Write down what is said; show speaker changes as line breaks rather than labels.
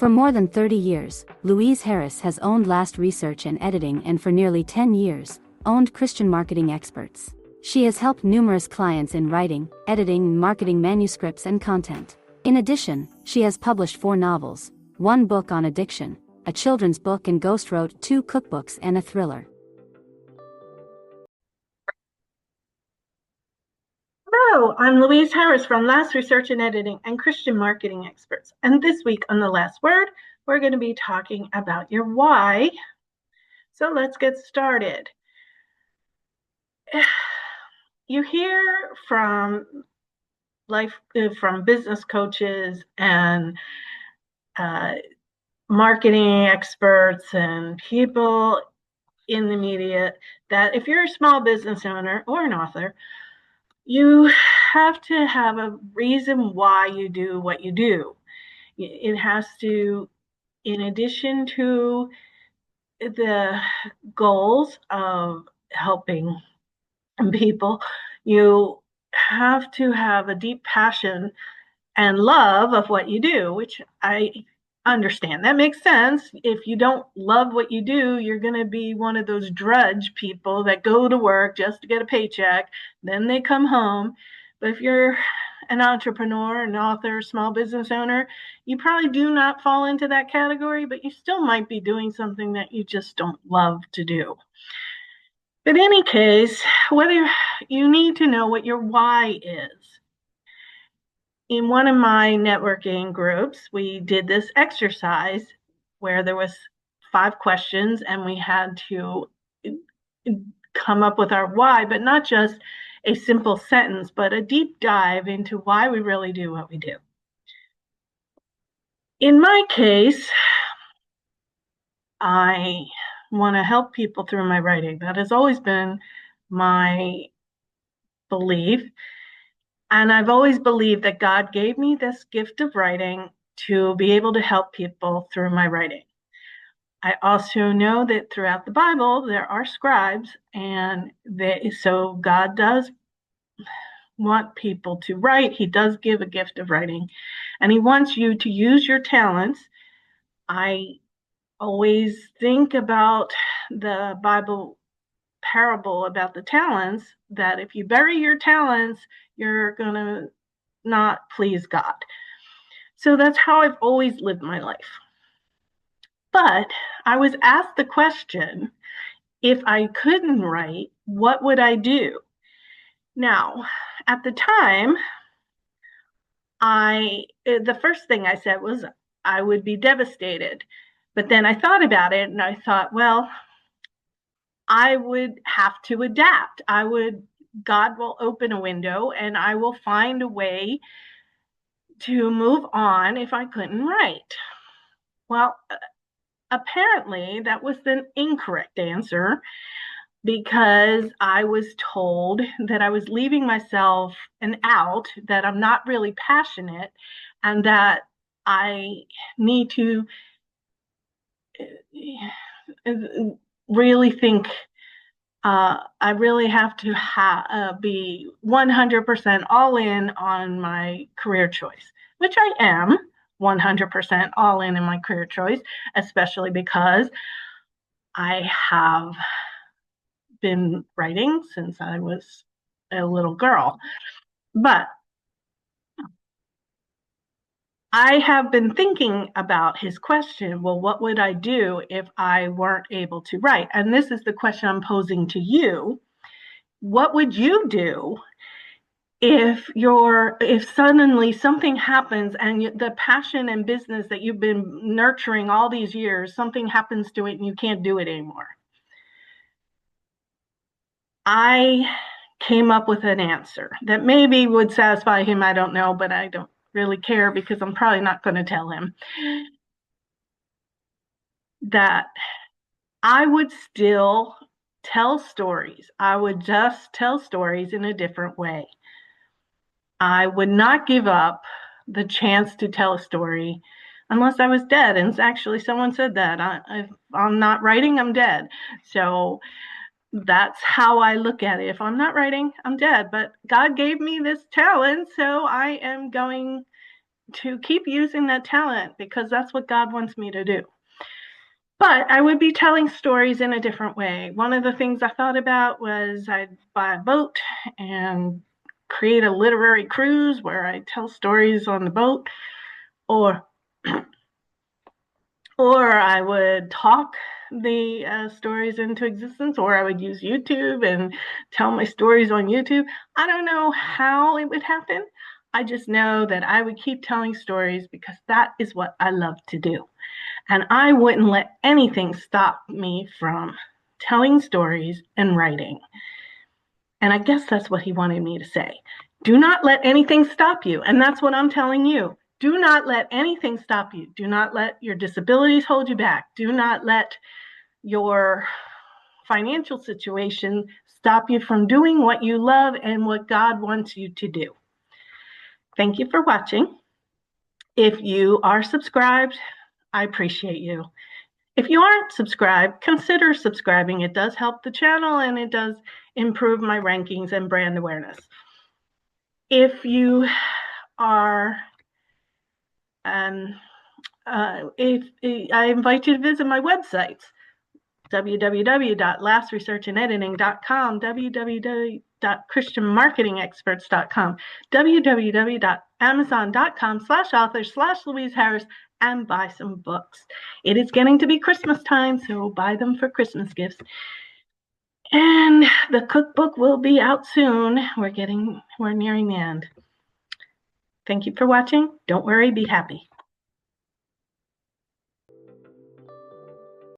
For more than 30 years, Louise Harris has owned Last Research and Editing, and for nearly 10 years, owned Christian Marketing Experts. She has helped numerous clients in writing, editing, and marketing manuscripts and content. In addition, she has published 4 novels, 1 book on addiction, a children's book, and ghostwrote 2 cookbooks and a thriller.
Hello, I'm Louise Harris from Last Research and Editing and Christian Marketing Experts. And this week on The Last Word, we're going to be talking about your why. So let's get started. You hear from business coaches and marketing experts and people in the media that if you're a small business owner or an author, you have to have a reason why you do what you do. It has to, in addition to the goals of helping people, you have to have a deep passion and love of what you do, which I understand. That makes sense. If you don't love what you do, you're going to be one of those drudge people that go to work just to get a paycheck, then they come home. But if you're an entrepreneur, an author, small business owner, you probably do not fall into that category, but you still might be doing something that you just don't love to do. But in any case, whether you need to know what your why is. In one of my networking groups, we did this exercise where there was 5 questions and we had to come up with our why, but not just a simple sentence, but a deep dive into why we really do what we do. In my case, I want to help people through my writing. That has always been my belief. And I've always believed that God gave me this gift of writing to be able to help people through my writing. I also know that throughout the Bible, there are scribes, and so God does want people to write. He does give a gift of writing, and he wants you to use your talents. I always think about the Bible parable about the talents, that if you bury your talents, you're going to not please God. So that's how I've always lived my life. But I was asked the question, if I couldn't write, what would I do? Now, at the time, the first thing I said was I would be devastated. But then I thought about it and I thought, well, I would have to adapt. God will open a window and I will find a way to move on if I couldn't write. Well, apparently that was the incorrect answer, because I was told that I was leaving myself an out, that I'm not really passionate, and that I need to really think I really have to be 100% all in on my career choice, which I am 100% all in my career choice, especially because I have been writing since I was a little girl. But I have been thinking about his question, well, what would I do if I weren't able to write? And this is the question I'm posing to you. What would you do if suddenly something happens and the passion and business that you've been nurturing all these years, something happens to it and you can't do it anymore? I came up with an answer that maybe would satisfy him. I don't know, but I don't really care because I'm probably not going to tell him that I would still tell stories. I would just tell stories in a different way. I would not give up the chance to tell a story unless I was dead. And actually, someone said that. If I'm not writing, I'm dead. So that's how I look at it. If I'm not writing, I'm dead. But God gave me this talent, so I am going to keep using that talent because that's what God wants me to do. But I would be telling stories in a different way. One of the things I thought about was I'd buy a boat and create a literary cruise where I tell stories on the boat, or I would talk the stories into existence, or I would use YouTube and tell my stories on YouTube. I don't know how it would happen. I just know that I would keep telling stories because that is what I love to do. And I wouldn't let anything stop me from telling stories and writing. And I guess that's what he wanted me to say. Do not let anything stop you. And that's what I'm telling you. Do not let anything stop you. Do not let your disabilities hold you back. Do not let your financial situation stop you from doing what you love and what God wants you to do. Thank you for watching. If you are subscribed, I appreciate you. If you aren't subscribed, consider subscribing. It does help the channel and it does improve my rankings and brand awareness. If you are, if I invite you to visit my websites, www.lastresearchandediting.com, www.christianmarketingexperts.com, www.amazon.com/author/Louise Harris, and buy some books. It is getting to be Christmas time, so buy them for Christmas gifts. And the cookbook will be out soon. We're nearing the end. Thank you for watching. Don't worry, be happy.